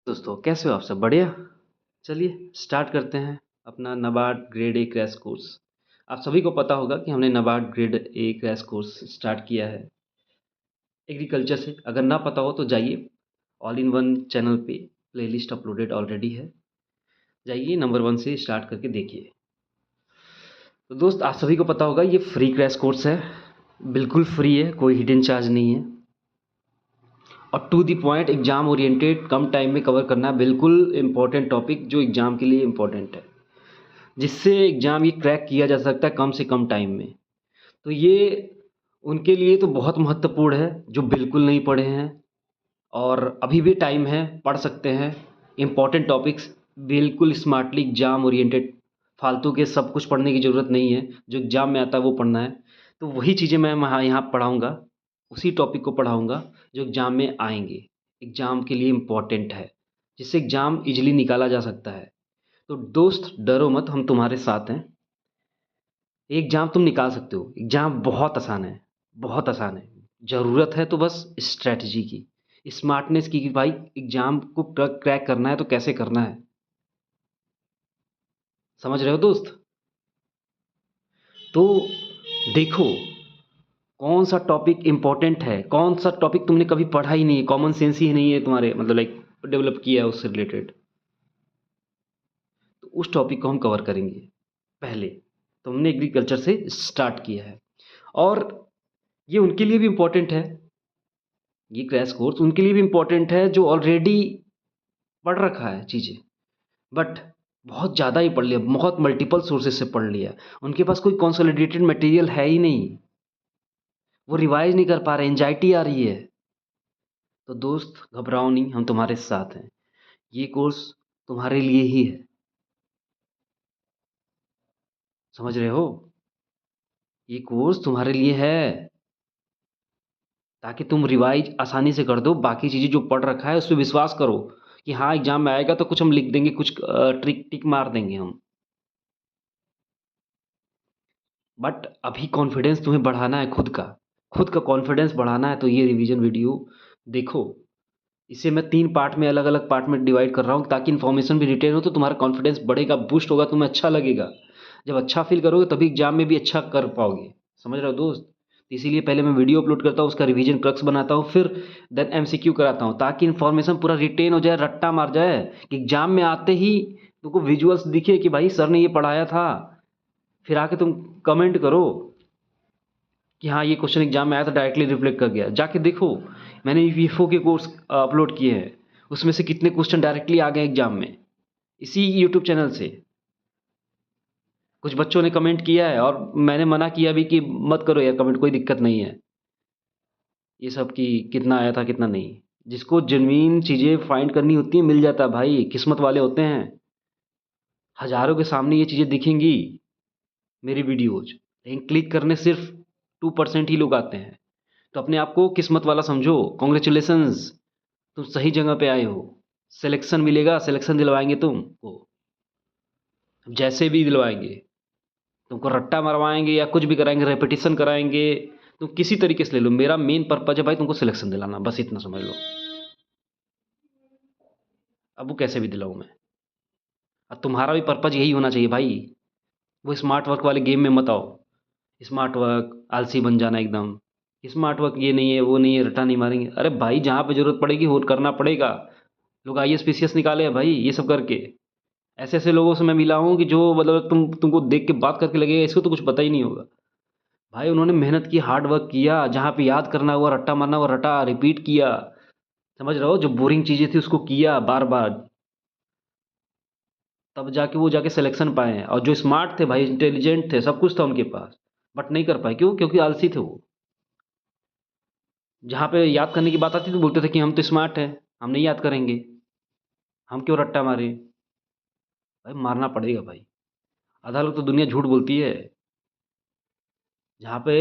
दोस्तों कैसे हो आप सब बढ़िया। चलिए स्टार्ट करते हैं अपना NABARD grade A crash course. आप सभी को पता होगा कि हमने NABARD grade A crash course start किया है एग्रीकल्चर से। अगर ना पता हो तो जाइए, ऑल इन वन चैनल पे प्लेलिस्ट अपलोडेड ऑलरेडी है, जाइए नंबर 1 से स्टार्ट करके देखिए। तो दोस्त आप सभी को पता होगा ये फ्री क्रैश कोर्स है, बिल्कुल फ्री है, कोई हिडन चार्ज नहीं है और to the point exam oriented कम टाइम में कवर करना, बिल्कुल इम्पॉर्टेंट टॉपिक जो एग्ज़ाम के लिए इम्पॉर्टेंट है, जिससे एग्ज़ाम ये क्रैक किया जा सकता है कम से कम टाइम में। तो ये उनके लिए तो बहुत महत्वपूर्ण है जो बिल्कुल नहीं पढ़े हैं और अभी भी टाइम है, पढ़ सकते हैं। इम्पॉर्टेंट टॉपिक्स बिल्कुल स्मार्टली एग्ज़ाम ओरिएंटेड, फालतू के सब कुछ पढ़ने की ज़रूरत नहीं है, जो एग्ज़ाम में आता है वो पढ़ना है। तो वही चीज़ें मैं वहाँ यहाँ पढ़ाऊँगा, उसी टॉपिक को पढ़ाऊँगा जो एग्ज़ाम में आएँगे, एग्ज़ाम के लिए इम्पॉर्टेंट है, जिससे एग्ज़ाम ईज़िली निकाला जा सकता है। तो दोस्त डरो मत, हम तुम्हारे साथ हैं। एग्ज़ाम तुम निकाल सकते हो, एग्ज़ाम बहुत आसान है, बहुत आसान है। ज़रूरत है तो बस स्ट्रैटेजी की, स्मार्टनेस की कि भाई एग्ज़ाम को क्रैक करना है तो कैसे करना है। समझ रहे हो दोस्त? तो देखो कौन सा टॉपिक इम्पोर्टेंट है, कौन सा टॉपिक तुमने कभी पढ़ा ही नहीं है, कॉमन सेंस ही नहीं है तुम्हारे मतलब लाइक डेवलप किया है उससे रिलेटेड। तो उस टॉपिक को हम कवर करेंगे पहले। तो हमने एग्रीकल्चर से स्टार्ट किया है और ये उनके लिए भी इम्पोर्टेंट है, ये क्रैश कोर्स उनके लिए भी इम्पोर्टेंट है जो ऑलरेडी पढ़ रखा है चीज़ें, बट बहुत ज़्यादा ही पढ़ लिया, बहुत मल्टीपल सोर्सेज से पढ़ लिया। उनके पास कोई कंसोलिडेटेड मटेरियल है ही नहीं, वो रिवाइज नहीं कर पा रहे, एंजाइटी आ रही है। तो दोस्त घबराओ नहीं, हम तुम्हारे साथ हैं, ये कोर्स तुम्हारे लिए ही है। समझ रहे हो? ये कोर्स तुम्हारे लिए है ताकि तुम रिवाइज आसानी से कर दो, बाकी चीज़ें जो पढ़ रखा है उस पे विश्वास करो कि हाँ एग्जाम में आएगा तो कुछ हम लिख देंगे, कुछ ट्रिक टिक मार देंगे हम। बट अभी कॉन्फिडेंस तुम्हें बढ़ाना है, खुद का कॉन्फिडेंस बढ़ाना है तो ये रिवीजन वीडियो देखो। इसे मैं 3 पार्ट में, अलग-अलग पार्ट में डिवाइड कर रहा हूँ ताकि इन्फॉर्मेशन भी रिटेन हो, तो तुम्हारा कॉन्फिडेंस बढ़ेगा, बूस्ट होगा, तुम्हें अच्छा लगेगा। जब अच्छा फ़ील करोगे तभी एग्ज़ाम में भी अच्छा कर पाओगे। समझ रहे हो दोस्त? तो इसीलिए पहले मैं वीडियो अपलोड करता हूँ, उसका रिवीजन क्रक्स बनाता हूँ, फिर देन एमसीक्यू कराता हूँ ताकि इन्फॉर्मेशन पूरा रिटेन हो जाए, रट्टा मार जाए कि एग्ज़ाम में आते ही तुमको विजुअल्स दिखे कि भाई सर ने ये पढ़ाया था। फिर आके तुम कमेंट करो कि हाँ ये क्वेश्चन एग्जाम में आया था, डायरेक्टली रिफ्लेक्ट कर गया। जाके देखो, मैंने ईपीएफओ के कोर्स अपलोड किए हैं, उसमें से कितने क्वेश्चन डायरेक्टली आ गए एग्जाम में इसी यूट्यूब चैनल से। कुछ बच्चों ने कमेंट किया है और मैंने मना किया भी कि मत करो यार कमेंट, कोई दिक्कत नहीं है ये सब कि कितना आया था कितना नहीं। जिसको जेन्युइन चीज़ें फाइंड करनी होती है मिल जाता है भाई, किस्मत वाले होते हैं। हज़ारों के सामने ये चीज़ें दिखेंगी मेरी वीडियोज़, लेकिन क्लिक करने सिर्फ 2% ही लोग आते हैं। तो अपने आप को किस्मत वाला समझो, कॉन्ग्रेचुलेशंस, तुम सही जगह पे आए हो। सिलेक्शन मिलेगा, सिलेक्शन दिलवाएंगे तुमको, जैसे भी दिलवाएंगे, तुमको रट्टा मरवाएंगे या कुछ भी कराएंगे, रेपिटेशन कराएंगे, तुम किसी तरीके से ले लो, मेरा मेन पर्पज है भाई तुमको सिलेक्शन दिलाना, बस इतना समझ लो। अब वो कैसे भी दिलाऊं मैं, अब तुम्हारा भी पर्पज यही होना चाहिए भाई। वो स्मार्ट वर्क वाले गेम में मत आओ, स्मार्ट वर्क आलसी बन जाना एकदम। स्मार्ट वर्क ये नहीं है वो नहीं है, रट्टा नहीं मारेंगे। अरे भाई जहाँ पे जरूरत पड़ेगी वो करना पड़ेगा। लोग आईएएस पीसीएस निकाले हैं भाई ये सब करके। ऐसे ऐसे लोगों से मैं मिला हूँ कि जो मतलब तुमको देख के बात करके लगेगा इसको तो कुछ पता ही नहीं होगा। भाई उन्होंने मेहनत की, हार्ड वर्क किया, जहाँ पे याद करना हुआ, रट्टा मारना हुआ रटा, रिपीट किया। समझ रहे हो? जो बोरिंग चीज़ें थी उसको किया बार बार, तब जाके वो जाके सिलेक्शन पाए हैं। और जो स्मार्ट थे भाई, इंटेलिजेंट थे, सब कुछ था उनके पास, बट नहीं कर पाए। क्यों? क्योंकि आलसी थे वो। जहाँ पे याद करने की बात आती तो बोलते थे कि हम तो स्मार्ट हैं, हम नहीं याद करेंगे, हम क्यों रट्टा मारें। भाई मारना पड़ेगा भाई, आधा लोग तो दुनिया झूठ बोलती है। जहाँ पे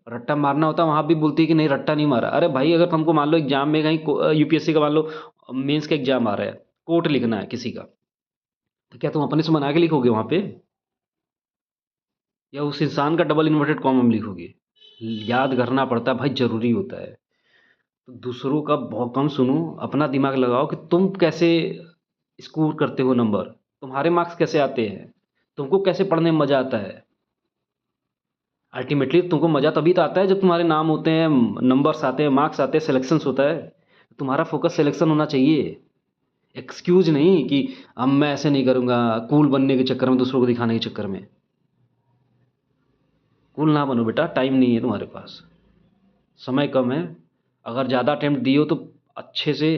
रट्टा मारना होता है वहाँ भी बोलती है कि नहीं रट्टा नहीं मारा। अरे भाई अगर तुमको मान लो एग्जाम में कहीं यूपीएससी का मान लो मेंस का एग्जाम आ रहा है, कोट लिखना है किसी का, तो क्या तुम अपने से बना के लिखोगे वहाँ पे, या उस इंसान का डबल इन्वर्टेड कॉमा में लिखोगे? याद करना पड़ता है भाई, ज़रूरी होता है। तो दूसरों का बहुत कम सुनो, अपना दिमाग लगाओ कि तुम कैसे स्कोर करते हो नंबर, तुम्हारे मार्क्स कैसे आते हैं, तुमको कैसे पढ़ने में मज़ा आता है। अल्टीमेटली तुमको मज़ा तभी तो आता है जब तुम्हारे नाम होते हैं, नंबर्स आते हैं, मार्क्स आते हैं, सिलेक्शंस होता है। तुम्हारा फोकस सिलेक्शन होना चाहिए, एक्सक्यूज नहीं कि अब मैं ऐसे नहीं करूँगा कूल बनने के चक्कर में, दूसरों को दिखाने के चक्कर में। कूल ना बनो बेटा, टाइम नहीं है तुम्हारे पास, समय कम है। अगर ज़्यादा अटेम्प्ट दिए हो तो अच्छे से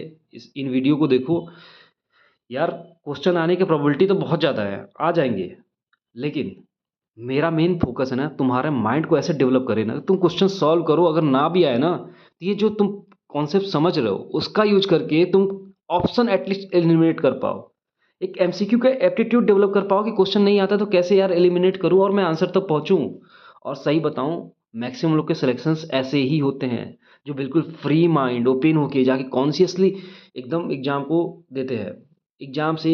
इन वीडियो को देखो यार। क्वेश्चन आने की प्रोबेबिलिटी तो बहुत ज़्यादा है, आ जाएंगे, लेकिन मेरा मेन फोकस है ना तुम्हारे माइंड को ऐसे डेवलप करे ना, तुम क्वेश्चन सॉल्व करो। अगर ना भी आए ना तो ये जो तुम कॉन्सेप्ट समझ रहे हो उसका यूज करके तुम ऑप्शन एटलीस्ट एलिमिनेट कर पाओ, एक एमसीक्यू का एप्टीट्यूड डेवलप कर पाओ कि क्वेश्चन नहीं आता तो कैसे यार एलिमिनेट करूं और मैं आंसर तक पहुंचूं। और सही बताऊं, मैक्सिमम लोग के सिलेक्शंस ऐसे ही होते हैं, जो बिल्कुल फ्री माइंड ओपन होके जाके कॉन्शियसली एकदम एग्जाम को देते हैं। एग्जाम से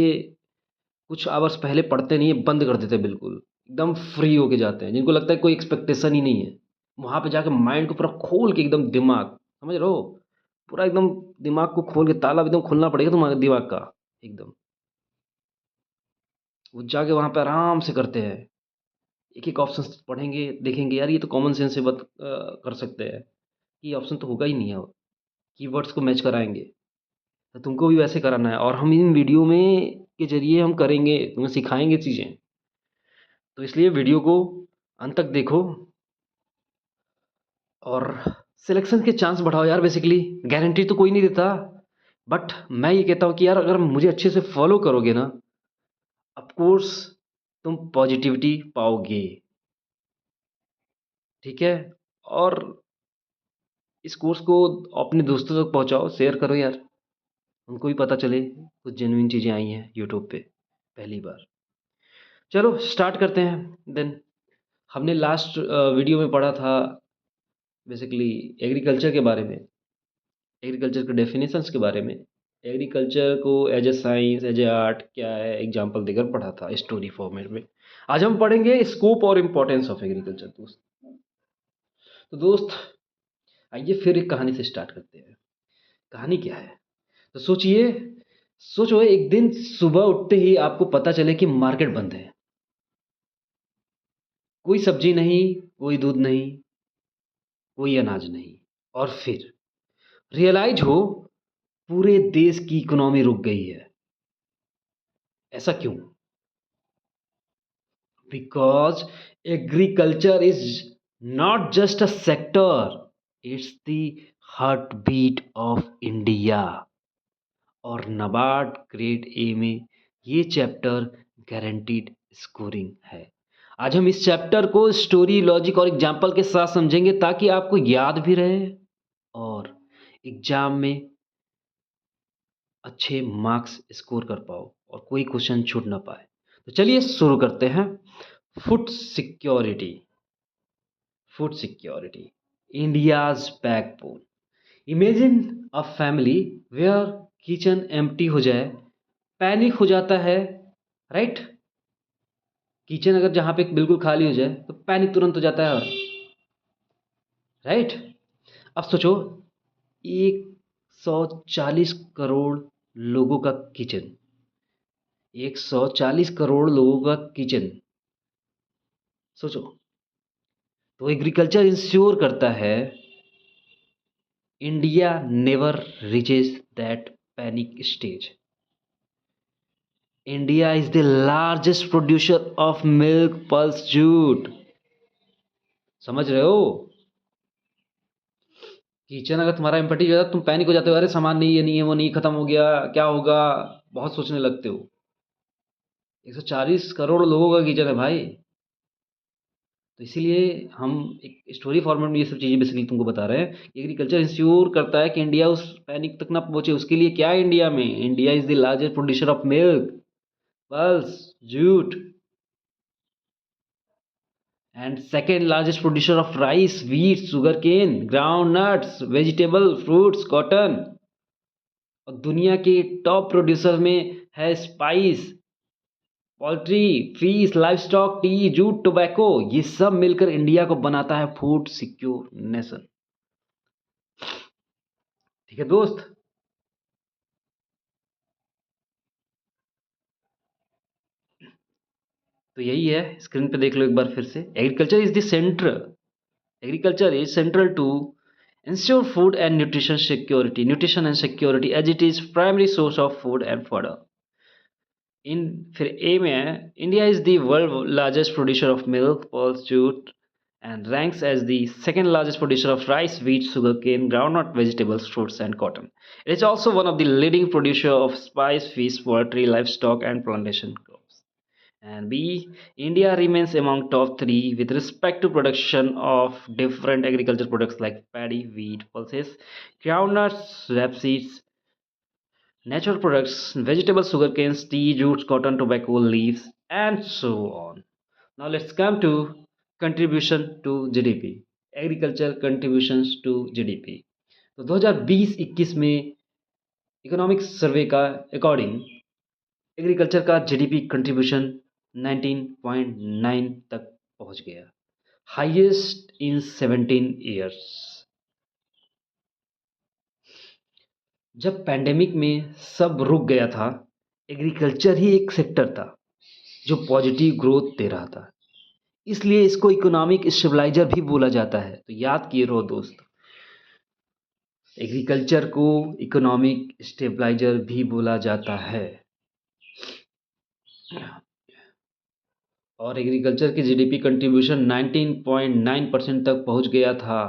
कुछ आवर्स पहले पढ़ते नहीं है, बंद कर देते हैं बिल्कुल, एकदम फ्री होके जाते हैं, जिनको लगता है कोई एक्सपेक्टेशन ही नहीं है। वहाँ पे जाके माइंड को पूरा खोल के एकदम दिमाग, समझ रहे हो, पूरा एकदम दिमाग को खोल के ताला एकदम खोलना पड़ेगा तुम्हारे दिमाग का एकदम। वो जाके वहाँ पे आराम से करते हैं, एक एक ऑप्शन पढ़ेंगे, देखेंगे यार ये तो कॉमन सेंस से कर सकते हैं, ये ऑप्शन तो होगा ही नहीं है, कीवर्ड्स को मैच कराएंगे। तो तुमको भी वैसे कराना है, और हम इन वीडियो में के जरिए हम करेंगे, तुम्हें सिखाएंगे चीज़ें। तो इसलिए वीडियो को अंत तक देखो और सिलेक्शन के चांस बढ़ाओ यार। बेसिकली गारंटी तो कोई नहीं देता, बट मैं ये कहता हूँ कि यार अगर मुझे अच्छे से फॉलो करोगे ना, ऑफ कोर्स तुम पॉजिटिविटी पाओगे, ठीक है। और इस कोर्स को अपने दोस्तों तक पहुंचाओ, शेयर करो यार, उनको भी पता चले कुछ जेन्युइन चीज़ें आई हैं यूट्यूब पे पहली बार। चलो स्टार्ट करते हैं देन। हमने लास्ट वीडियो में पढ़ा था बेसिकली एग्रीकल्चर के बारे में, एग्रीकल्चर के डेफिनेशंस के बारे में, एग्रीकल्चर को as a science as a art क्या है एग्जांपल देकर पढ़ा था स्टोरी फॉर्मेट में। आज हम पढ़ेंगे स्कोप और इम्पोर्टेंस ऑफ एग्रीकल्चर दोस्त। तो दोस्त आइए फिर एक कहानी से स्टार्ट करते हैं। कहानी क्या है, तो सोचिए, सोचो एक दिन सुबह उठते ही आपको पता चले कि मार्केट बंद है, कोई सब्जी नहीं, कोई दूध नहीं, कोई अनाज नहीं, और फिर रियलाइज हो पूरे देश की इकोनॉमी रुक गई है। ऐसा क्यों? Because agriculture is not just a sector, it's the heartbeat of India। और नाबार्ड ग्रेड ए में ये चैप्टर गारंटीड स्कोरिंग है। आज हम इस चैप्टर को स्टोरी लॉजिक और एग्जाम्पल के साथ समझेंगे ताकि आपको याद भी रहे और एग्जाम में अच्छे मार्क्स स्कोर कर पाओ और कोई क्वेश्चन छूट ना पाए। तो चलिए शुरू करते हैं। Food security, food security India's backbone. Imagine a family where kitchen empty हो जाए, पैनिक हो जाता है, राइट। किचन अगर जहाँ पे बिल्कुल खाली हो जाए तो पैनिक तुरंत हो जाता है, राइट। अब सोचो 140 करोड़ लोगों का किचन, 140 करोड़ लोगों का किचन, सोचो। तो एग्रीकल्चर इंश्योर करता है India never reaches that panic stage. India is the largest producer of milk, pulse, jute. समझ रहे हो? किचन अगर तुम्हारा एम्प्टी हो जाता तुम पैनिक हो जाते हो, अरे सामान नहीं, ये नहीं है, वो नहीं, खत्म हो गया, क्या होगा, बहुत सोचने लगते हो। 140 करोड़ लोगों का किचन है भाई। तो इसीलिए हम एक स्टोरी फॉर्मेट में ये सब चीज़ें बेसिकली तुमको बता रहे हैं। एग्रीकल्चर इंश्योर करता है कि इंडिया उस पैनिक तक ना पहुंचे। उसके लिए क्या है इंडिया में? India is the largest producer of milk, pulse, jute, and second largest producer of rice, wheat, sugarcane, groundnuts, vegetable, fruits, cotton. और दुनिया के टॉप प्रोड्यूसर में है spice, poultry, fish, livestock, tea, jute, tobacco. ये सब मिलकर India को बनाता है फूड सिक्योर नेशन। ठीक है दोस्त। तो यही है, स्क्रीन पे देख लो एक बार फिर से। Agriculture is central to ensure food and nutrition and security as it is primary source of food and fodder. इन फिर ए में है, India is the world largest producer of milk, pulse, jute and ranks as the second largest producer of rice, wheat, sugarcane, groundnut, vegetables, fruits, and cotton. It is also one of the leading producer of spice, fish, poultry, livestock, and plantation crops. And B, India remains among top three with respect to production of different agriculture products like paddy, wheat, pulses, groundnuts, rapeseeds, natural products, vegetables, sugarcanes, tea, jutes, cotton, tobacco, leaves, and so on. Now let's come to contribution to GDP. Agriculture contributions to GDP. तो 2020-21 में economic survey का according agriculture का GDP contribution 19.9 तक पहुंच गया, highest in 17 years. जब pandemic में सब रुक गया था, एग्रीकल्चर ही एक सेक्टर था जो पॉजिटिव ग्रोथ दे रहा था, इसलिए इसको इकोनॉमिक स्टेबलाइजर भी बोला जाता है। तो याद किए रहो दोस्त, एग्रीकल्चर को इकोनॉमिक स्टेबलाइजर भी बोला जाता है। और एग्रीकल्चर की जीडीपी कंट्रीब्यूशन 19.9% तक पहुंच गया था।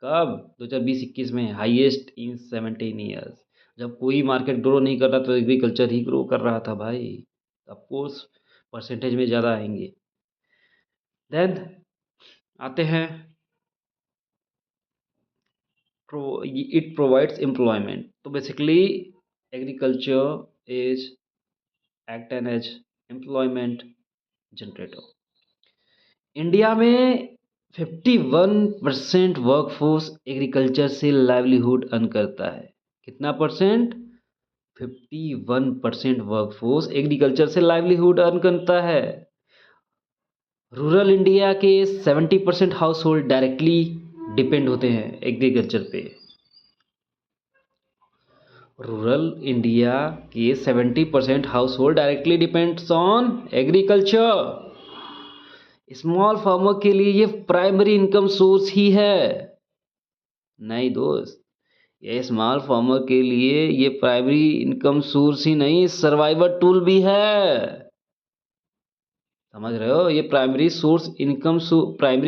कब? 2020-21 में, हाईएस्ट इन 17 ईयर्स। जब कोई मार्केट ग्रो नहीं कर रहा तो एग्रीकल्चर ही ग्रो कर रहा था भाई। ऑफकोर्स परसेंटेज में ज़्यादा आएंगे। देन आते हैं, इट प्रोवाइड्स एम्प्लॉयमेंट। तो basically agriculture is act as employment generator. India में 51% वर्कफोर्स एग्रीकल्चर से लाइवलीहुड अर्न करता है। कितना परसेंट? 51% वर्कफोर्स एग्रीकल्चर से लाइवलीहुड अर्न करता है। रूरल इंडिया के 70% हाउस होल्ड डायरेक्टली डिपेंड होते हैं एग्रीकल्चर पे। रूरल इंडिया के 70% house hold directly depends on agriculture. Small farmer के लिए ये प्राइमरी इनकम सोर्स ही है। नहीं दोस्त, ये स्मॉल फार्मर के लिए ये प्राइमरी इनकम सोर्स ही नहीं, सर्वाइवल टूल भी है। समझ रहे हो? ये प्राइमरी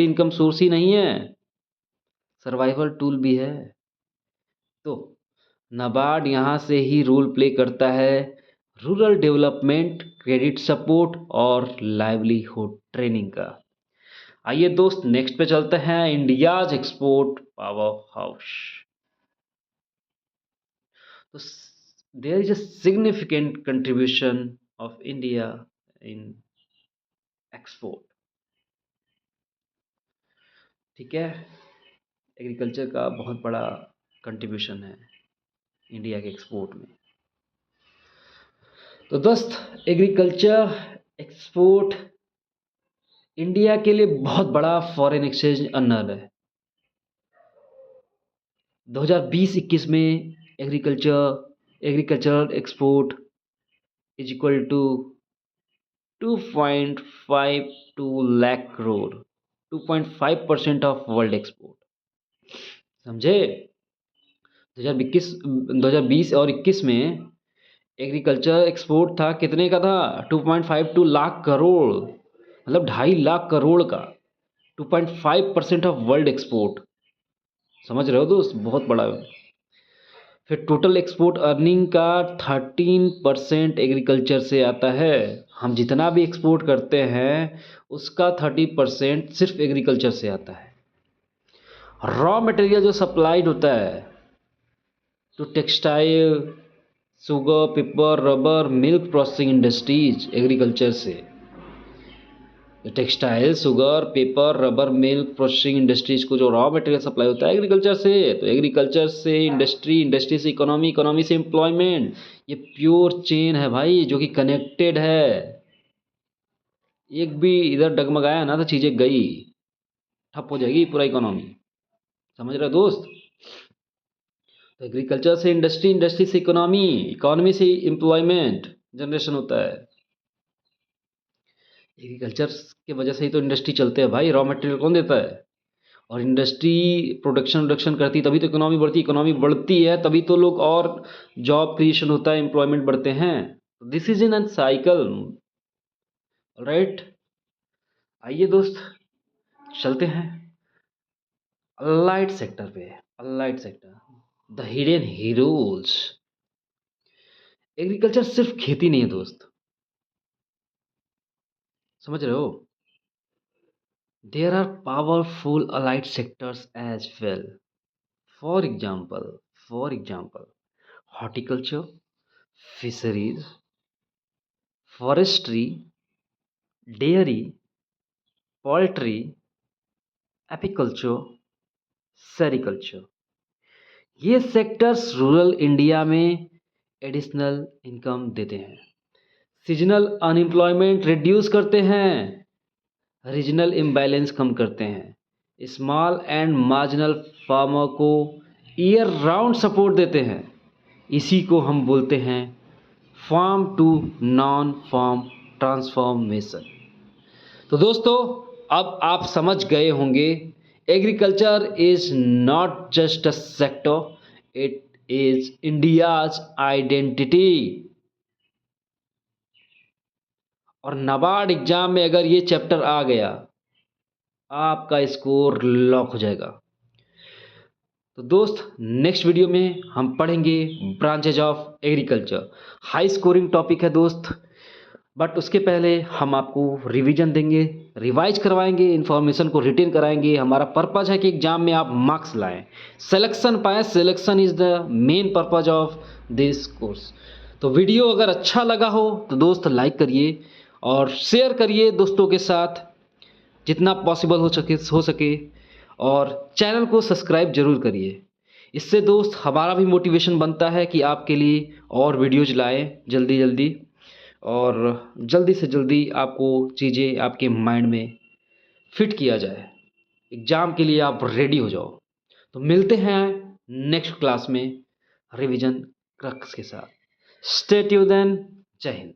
इनकम सोर्स ही नहीं है, सर्वाइवल टूल भी है। तो नाबार्ड यहाँ से ही रोल प्ले करता है रूरल डेवलपमेंट, क्रेडिट सपोर्ट और लाइवलीहुड ट्रेनिंग का। आइए दोस्त नेक्स्ट पे चलते हैं, इंडियाज एक्सपोर्ट पावर हाउस। तो there is a significant contribution of India in export. ठीक है, एग्रीकल्चर का बहुत बड़ा कंट्रीब्यूशन है इंडिया के एक्सपोर्ट में। तो दोस्त एग्रीकल्चर एक्सपोर्ट इंडिया के लिए बहुत बड़ा फॉरेन एक्सचेंज अर्नर है। 2020-21 में agricultural export is equal to 2.52 lakh crore, 2.5% of world export. समझे? 2020 और 21 में एग्रीकल्चर एक्सपोर्ट था, कितने का था? 2.52 लाख करोड़, मतलब 2.5 लाख करोड़ का, 2.5% ऑफ वर्ल्ड एक्सपोर्ट। समझ रहे हो दोस्त? बहुत बड़ा है। फिर टोटल एक्सपोर्ट अर्निंग का 13% एग्रीकल्चर से आता है। हम जितना भी एक्सपोर्ट करते हैं उसका 30% सिर्फ एग्रीकल्चर से आता है। रॉ मटेरियल जो सप्लाइड होता है to textile, sugar, paper, rubber, milk processing industries, agriculture से। Textile, sugar, paper, rubber, milk processing industries को जो रॉ मटेरियल सप्लाई होता है एग्रीकल्चर से, तो एग्रीकल्चर से इंडस्ट्री, इंडस्ट्री से इकोनॉमी, इकोनॉमी से एम्प्लॉयमेंट। ये प्योर चेन है भाई जो कि कनेक्टेड है। एक भी इधर डगमगाया ना तो चीज़ें गई, ठप हो जाएगी पूरा इकोनॉमी। समझ रहे हो दोस्त? तो एग्रीकल्चर से इंडस्ट्री, इंडस्ट्री से इकोनॉमी, इकोनॉमी से एम्प्लॉयमेंट जनरेशन होता है। एग्रीकल्चर के वजह से ही तो इंडस्ट्री चलते हैं भाई, रॉ मटेरियल कौन देता है? और इंडस्ट्री प्रोडक्शन करती है तभी तो इकोनॉमी बढ़ती है, इकोनॉमी बढ़ती है तभी तो लोग और जॉब क्रिएशन होता है, एम्प्लॉयमेंट बढ़ते हैं। This is in an cycle. Right, आइए दोस्त चलते हैं अलाइड सेक्टर पे। Allied sector, the hidden heroes. Agriculture सिर्फ खेती नहीं है दोस्त, समझ रहे हो? There are powerful allied sectors as well. For example, horticulture, fisheries, forestry, dairy, poultry, apiculture, sericulture. ये सेक्टर्स रूरल इंडिया में एडिशनल इनकम देते हैं, सीजनल अनएम्प्लॉयमेंट रिड्यूस करते हैं, रीजनल इम्बैलेंस कम करते हैं, स्मॉल एंड मार्जिनल फार्मर को ईयर राउंड सपोर्ट देते हैं। इसी को हम बोलते हैं farm to non farm transformation. तो दोस्तों, अब आप समझ गए होंगे, agriculture is not just a sector, it is India's identity. और नाबार्ड एग्जाम में अगर ये चैप्टर आ गया, आपका स्कोर लॉक हो जाएगा। तो दोस्त, नेक्स्ट वीडियो में हम पढ़ेंगे branches of agriculture. High scoring topic है दोस्त, बट उसके पहले हम आपको रिवीजन देंगे, रिवाइज करवाएंगे, इन्फॉर्मेशन को रिटेन कराएंगे। हमारा पर्पज़ है कि एग्जाम में आप मार्क्स लाएं, सिलेक्शन पाएँ। Selection is the main purpose of this course. तो वीडियो अगर अच्छा लगा हो तो दोस्त लाइक करिए और शेयर करिए दोस्तों के साथ जितना पॉसिबल हो सके, और चैनल को सब्सक्राइब जरूर करिए। इससे दोस्त हमारा भी मोटिवेशन बनता है कि आपके लिए और वीडियोज लाएं जल्दी जल्दी, और जल्दी से जल्दी आपको चीज़ें आपके माइंड में फिट किया जाए, एग्ज़ाम के लिए आप रेडी हो जाओ। तो मिलते हैं नेक्स्ट क्लास में रिवीजन क्रक्स के साथ। स्टे ट्यून्ड देन, जय हिंद।